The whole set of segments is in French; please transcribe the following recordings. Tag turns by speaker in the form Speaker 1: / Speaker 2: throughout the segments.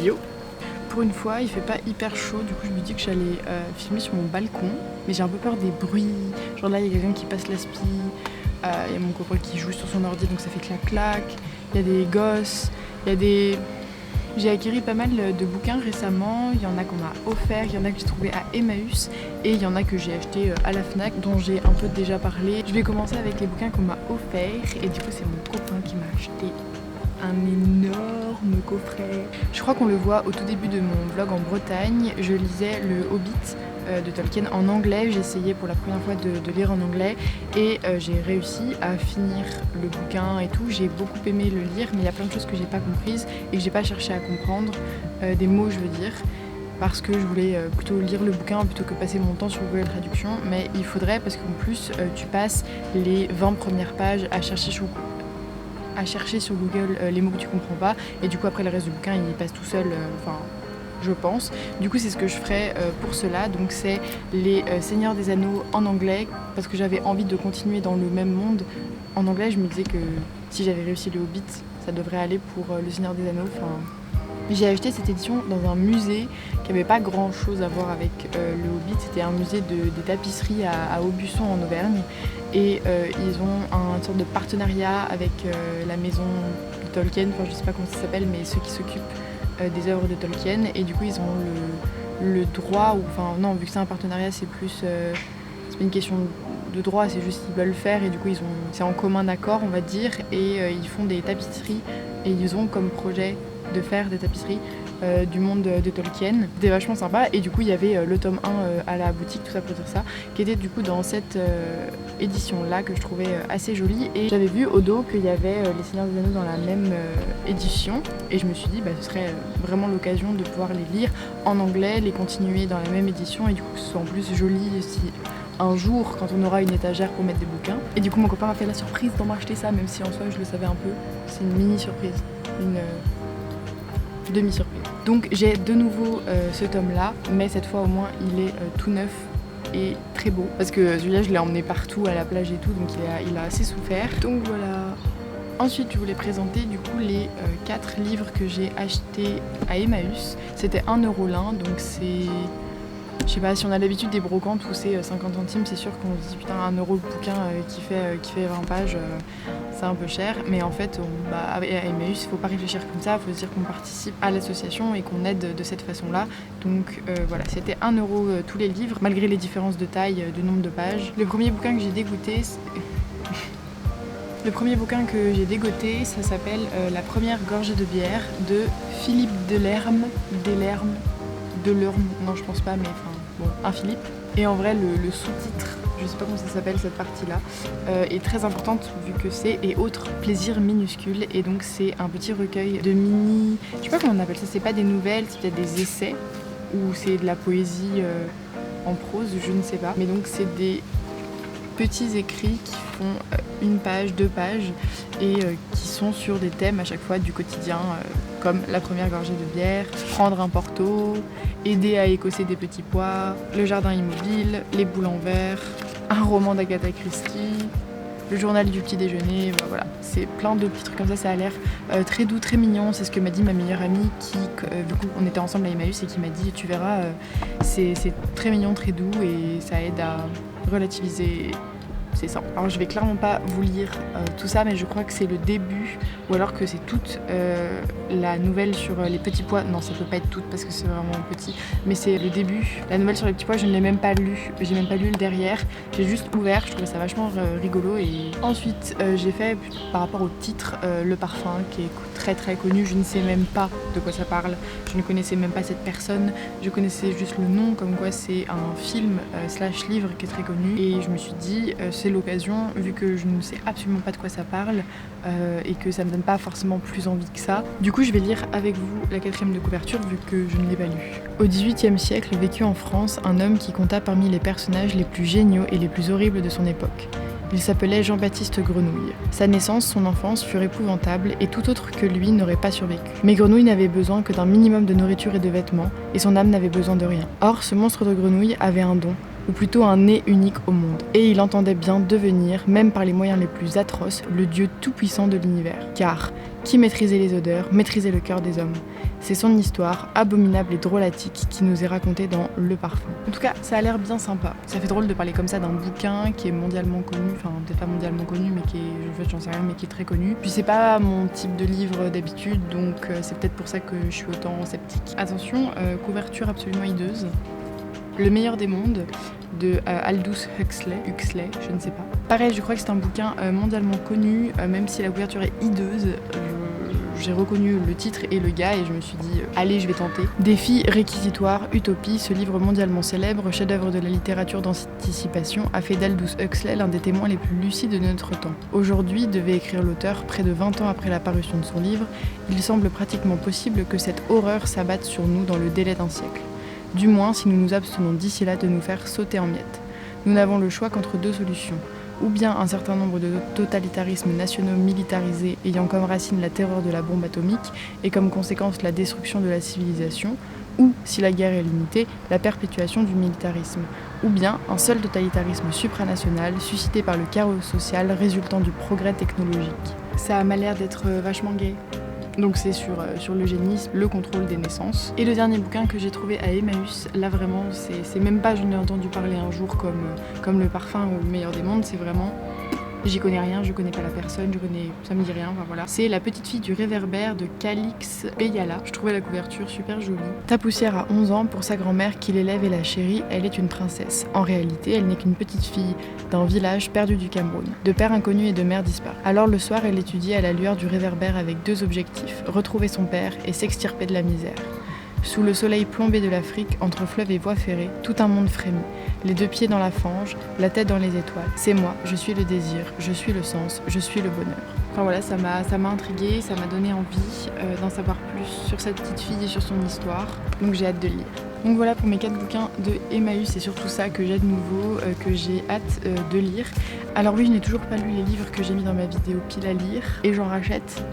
Speaker 1: studio. Pour une fois, il fait pas hyper chaud, du coup je me dis que j'allais filmer sur mon balcon, mais j'ai un peu peur des bruits. Genre là, il y a quelqu'un qui passe l'aspi, il y a mon copain qui joue sur son ordi, donc ça fait clac-clac. Il y a des gosses, il y a des... J'ai acquis pas mal de bouquins récemment, il y en a qu'on m'a offert, il y en a que j'ai trouvé à Emmaüs et il y en a que j'ai acheté à la Fnac, dont j'ai un peu déjà parlé. Je vais commencer avec les bouquins qu'on m'a offerts et du coup c'est mon copain qui m'a acheté un énorme coffret. Je crois qu'on le voit au tout début de mon vlog en Bretagne. Je lisais le Hobbit de Tolkien en anglais. J'ai essayé pour la première fois de lire en anglais et j'ai réussi à finir le bouquin et tout. J'ai beaucoup aimé le lire, mais il y a plein de choses que j'ai pas comprises et que j'ai pas cherché à comprendre, des mots je veux dire, parce que je voulais plutôt lire le bouquin plutôt que passer mon temps sur Google Traduction. Mais il faudrait, parce qu'en plus tu passes les 20 premières pages à chercher sur Google les mots que tu comprends pas et du coup après le reste du bouquin il passe tout seul, je pense. Du coup c'est ce que je ferai pour cela, donc c'est les Seigneurs des Anneaux en anglais parce que j'avais envie de continuer dans le même monde. En anglais je me disais que si j'avais réussi le Hobbit ça devrait aller pour le Seigneur des Anneaux. J'ai acheté cette édition dans un musée qui n'avait pas grand chose à voir avec le Hobbit. C'était un musée des tapisseries à Aubusson en Auvergne. Et ils ont une sorte de partenariat avec la maison de Tolkien, enfin je sais pas comment ça s'appelle, mais ceux qui s'occupent des œuvres de Tolkien. Et du coup ils ont le droit, ou enfin non, vu que c'est un partenariat c'est plus, c'est pas une question de droit, c'est juste qu'ils veulent le faire et du coup c'est en commun accord on va dire. Et ils font des tapisseries et ils ont comme projet de faire des tapisseries du monde de Tolkien. C'était vachement sympa et du coup il y avait le tome 1 à la boutique, tout ça pour dire ça, qui était du coup dans cette édition là que je trouvais assez jolie. Et j'avais vu au dos qu'il y avait les Seigneurs des Anneaux dans la même édition et je me suis dit ce serait vraiment l'occasion de pouvoir les lire en anglais, les continuer dans la même édition et du coup que ce soit en plus joli si un jour quand on aura une étagère pour mettre des bouquins. Et du coup mon copain m'a fait la surprise d'en m'acheter ça, même si en soi je le savais un peu. C'est une mini surprise, une demi-surprise. Donc j'ai de nouveau ce tome là, mais cette fois au moins il est tout neuf et très beau. Parce que celui-là je l'ai emmené partout à la plage et tout, donc il a assez souffert. Donc voilà. Ensuite je voulais présenter du coup les 4 livres que j'ai achetés à Emmaüs. C'était 1€ l'un, donc c'est... Je sais pas, si on a l'habitude des brocantes où c'est 50 centimes, c'est sûr qu'on se dit putain 1€ le bouquin qui fait 20 pages, c'est un peu cher. Mais en fait, à Emmaüs, il faut pas réfléchir comme ça, il faut se dire qu'on participe à l'association et qu'on aide de cette façon-là. Donc voilà, c'était 1€ tous les livres, malgré les différences de taille, du nombre de pages. Le premier bouquin que j'ai dégoté, ça s'appelle La première gorgée de bière de Philippe Delerme, non je pense pas, mais enfin bon, un Philippe. Et en vrai le sous-titre, je sais pas comment ça s'appelle cette partie-là, est très importante vu que c'est et autres plaisirs minuscules. Et donc c'est un petit recueil de mini, je sais pas comment on appelle ça, c'est pas des nouvelles, c'est peut-être des essais ou c'est de la poésie en prose, je ne sais pas. Mais donc c'est des petits écrits qui font 1 page, 2 pages et qui sont sur des thèmes à chaque fois du quotidien, comme la première gorgée de bière, prendre un porto, aider à écosser des petits pois, le jardin immobile, les boules en verre, un roman d'Agatha Christie, le journal du petit déjeuner, voilà. C'est plein de petits trucs comme ça, ça a l'air très doux, très mignon. C'est ce que m'a dit ma meilleure amie qui, du coup, on était ensemble à Emmaüs et qui m'a dit tu verras, c'est très mignon, très doux et ça aide à relativiser. C'est ça. Alors je vais clairement pas vous lire tout ça, mais je crois que c'est le début, ou alors que c'est toute la nouvelle sur les petits pois. Non, ça peut pas être toute parce que c'est vraiment petit, mais c'est le début. La nouvelle sur les petits pois, je ne l'ai même pas lu. J'ai même pas lu le derrière. J'ai juste ouvert. Je trouvais ça vachement rigolo. Et ensuite, j'ai fait par rapport au titre Le Parfum, qui est très très connu. Je ne sais même pas de quoi ça parle. Je ne connaissais même pas cette personne. Je connaissais juste le nom, comme quoi c'est un film / livre qui est très connu. Et je me suis dit c'est l'occasion, vu que je ne sais absolument pas de quoi ça parle et que ça me donne pas forcément plus envie que ça. Du coup je vais lire avec vous la 4e de couverture vu que je ne l'ai pas lu. Au XVIIIe siècle vécut en France un homme qui compta parmi les personnages les plus géniaux et les plus horribles de son époque. Il s'appelait Jean-Baptiste Grenouille. Sa naissance, son enfance furent épouvantables et tout autre que lui n'aurait pas survécu. Mais Grenouille n'avait besoin que d'un minimum de nourriture et de vêtements, et son âme n'avait besoin de rien. Or, ce monstre de grenouille avait un don, ou plutôt un nez unique au monde, et il entendait bien devenir, même par les moyens les plus atroces, le dieu tout-puissant de l'univers. Car qui maîtrisait les odeurs, maîtrisait le cœur des hommes. C'est son histoire, abominable et drôlatique, qui nous est racontée dans Le Parfum. En tout cas, ça a l'air bien sympa. Ça fait drôle de parler comme ça d'un bouquin qui est mondialement connu, enfin peut-être pas mondialement connu, mais qui est, en fait j'en sais rien, mais qui est très connu. Puis c'est pas mon type de livre d'habitude, donc c'est peut-être pour ça que je suis autant sceptique. Attention, couverture absolument hideuse. Le meilleur des mondes de Aldous Huxley, je ne sais pas. Pareil, je crois que c'est un bouquin mondialement connu, même si la couverture est hideuse. J'ai reconnu le titre et le gars et je me suis dit allez, je vais tenter. Défi, réquisitoire, utopie, ce livre mondialement célèbre, chef-d'œuvre de la littérature d'anticipation, a fait d'Aldous Huxley l'un des témoins les plus lucides de notre temps. Aujourd'hui, devait écrire l'auteur, près de 20 ans après la parution de son livre, il semble pratiquement possible que cette horreur s'abatte sur nous dans le délai d'un siècle. Du moins si nous nous abstenons d'ici là de nous faire sauter en miettes. Nous n'avons le choix qu'entre deux solutions. Ou bien un certain nombre de totalitarismes nationaux militarisés ayant comme racine la terreur de la bombe atomique et comme conséquence la destruction de la civilisation, ou, si la guerre est limitée, la perpétuation du militarisme, ou bien un seul totalitarisme supranational suscité par le chaos social résultant du progrès technologique. Ça m'a l'air d'être vachement gay. Donc c'est sur l'eugénisme, le contrôle des naissances. Et le dernier bouquin que j'ai trouvé à Emmaüs, là vraiment, c'est même pas je n'ai entendu parler un jour comme Le Parfum ou Le Meilleur des Mondes, c'est vraiment... J'y connais rien, je connais pas la personne, ça me dit rien, enfin voilà. C'est La Petite Fille du Réverbère de Calix Beyala. Je trouvais la couverture super jolie. Tapoussière a 11 ans, pour sa grand-mère qui l'élève et la chérit, elle est une princesse. En réalité, elle n'est qu'une petite fille d'un village perdu du Cameroun, de père inconnu et de mère disparue. Alors le soir, elle étudie à la lueur du réverbère avec deux objectifs, retrouver son père et s'extirper de la misère. Sous le soleil plombé de l'Afrique, entre fleuve et voies ferrées, tout un monde frémit. Les deux pieds dans la fange, la tête dans les étoiles. C'est moi, je suis le désir, je suis le sens, je suis le bonheur. Enfin voilà, ça m'a intriguée, ça m'a donné envie d'en savoir plus sur cette petite fille et sur son histoire. Donc j'ai hâte de lire. Donc voilà pour mes 4 bouquins de Emmaüs, c'est surtout ça que j'ai de nouveau, que j'ai hâte de lire. Alors oui, je n'ai toujours pas lu les livres que j'ai mis dans ma vidéo pile à lire, et j'en rachète.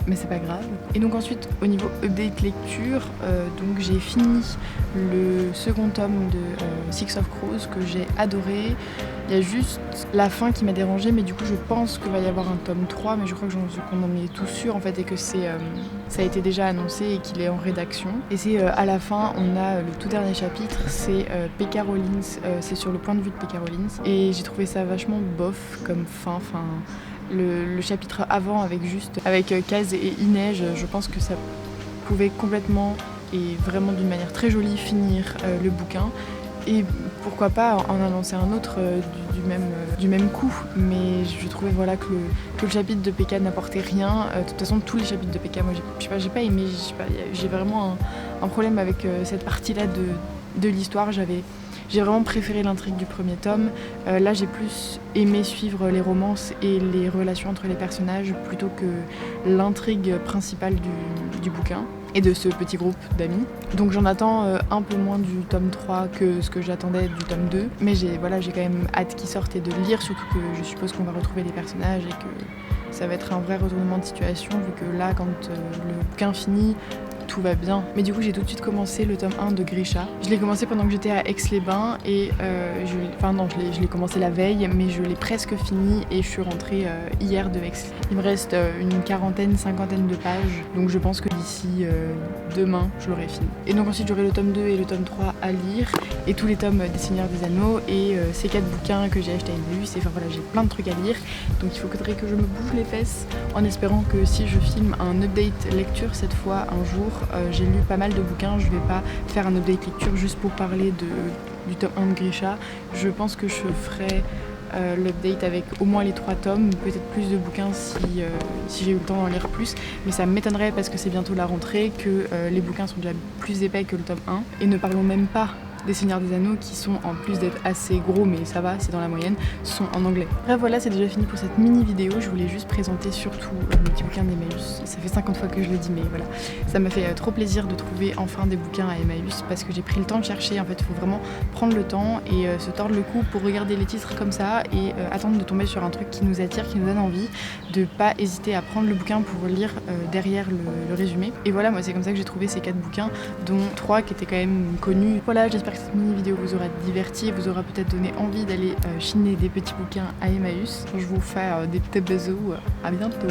Speaker 1: Mais c'est pas grave. Et donc ensuite au niveau update lecture, donc j'ai fini le second tome de Six of Crows que j'ai adoré. Il y a juste la fin qui m'a dérangée, mais du coup je pense qu'il va y avoir un tome 3, mais je crois qu'on en est tous sûrs en fait et que ça a été déjà annoncé et qu'il est en rédaction. Et c'est à la fin, on a le tout dernier chapitre, c'est P.K. Rollins, c'est sur le point de vue de P.K. Rollins. Et j'ai trouvé ça vachement bof comme fin. Le chapitre avant avec Kaz et Inej, je pense que ça pouvait complètement et vraiment d'une manière très jolie finir le bouquin. Et pourquoi pas en annoncer un autre du même coup. Mais je trouvais voilà, que le chapitre de PK n'apportait rien. De toute façon, tous les chapitres de PK, moi j'ai pas aimé. J'ai vraiment un problème avec cette partie-là de l'histoire. J'ai vraiment préféré l'intrigue du premier tome. Là, j'ai plus aimé suivre les romances et les relations entre les personnages plutôt que l'intrigue principale du bouquin et de ce petit groupe d'amis. Donc j'en attends un peu moins du tome 3 que ce que j'attendais du tome 2. Mais j'ai quand même hâte qu'il sorte et de le lire, surtout que je suppose qu'on va retrouver les personnages et que ça va être un vrai retournement de situation, vu que là, quand le bouquin finit, tout va bien. Mais du coup, j'ai tout de suite commencé le tome 1 de Grisha. Je l'ai commencé pendant que j'étais à Aix-les-Bains et je l'ai commencé la veille, mais je l'ai presque fini et je suis rentrée hier de Aix. Il me reste une 50aine de pages, donc je pense que d'ici demain, je l'aurai fini. Et donc ensuite, j'aurai le tome 2 et le tome 3 à lire et tous les tomes des Seigneurs des Anneaux et ces 4 bouquins que j'ai achetés à Emmaüs. Enfin voilà, j'ai plein de trucs à lire, donc il faudrait que je me bouge les fesses en espérant que si je filme un update lecture cette fois un jour, j'ai lu pas mal de bouquins, je vais pas faire un update lecture juste pour parler du tome 1 de Grisha. Je pense que je ferai l'update avec au moins les 3 tomes, peut-être plus de bouquins si j'ai eu le temps d'en lire plus, mais ça m'étonnerait parce que c'est bientôt la rentrée que les bouquins sont déjà plus épais que le tome 1, et ne parlons même pas des Seigneurs des Anneaux qui sont, en plus d'être assez gros, mais ça va, c'est dans la moyenne, sont en anglais. Bref voilà, c'est déjà fini pour cette mini vidéo. Je voulais juste présenter surtout mes petits bouquins d'Emmaüs. Ça fait 50 fois que je le dis, mais voilà. Ça m'a fait trop plaisir de trouver enfin des bouquins à Emmaüs parce que j'ai pris le temps de chercher. En fait, il faut vraiment prendre le temps et se tordre le cou pour regarder les titres comme ça et attendre de tomber sur un truc qui nous attire, qui nous donne envie, de pas hésiter à prendre le bouquin pour lire derrière le résumé. Et voilà, moi c'est comme ça que j'ai trouvé ces 4 bouquins, dont 3 qui étaient quand même connus. Voilà, j'espère que cette mini vidéo vous aura diverti et vous aura peut-être donné envie d'aller chiner des petits bouquins à Emmaüs. Je vous fais des petits bisous, à bientôt.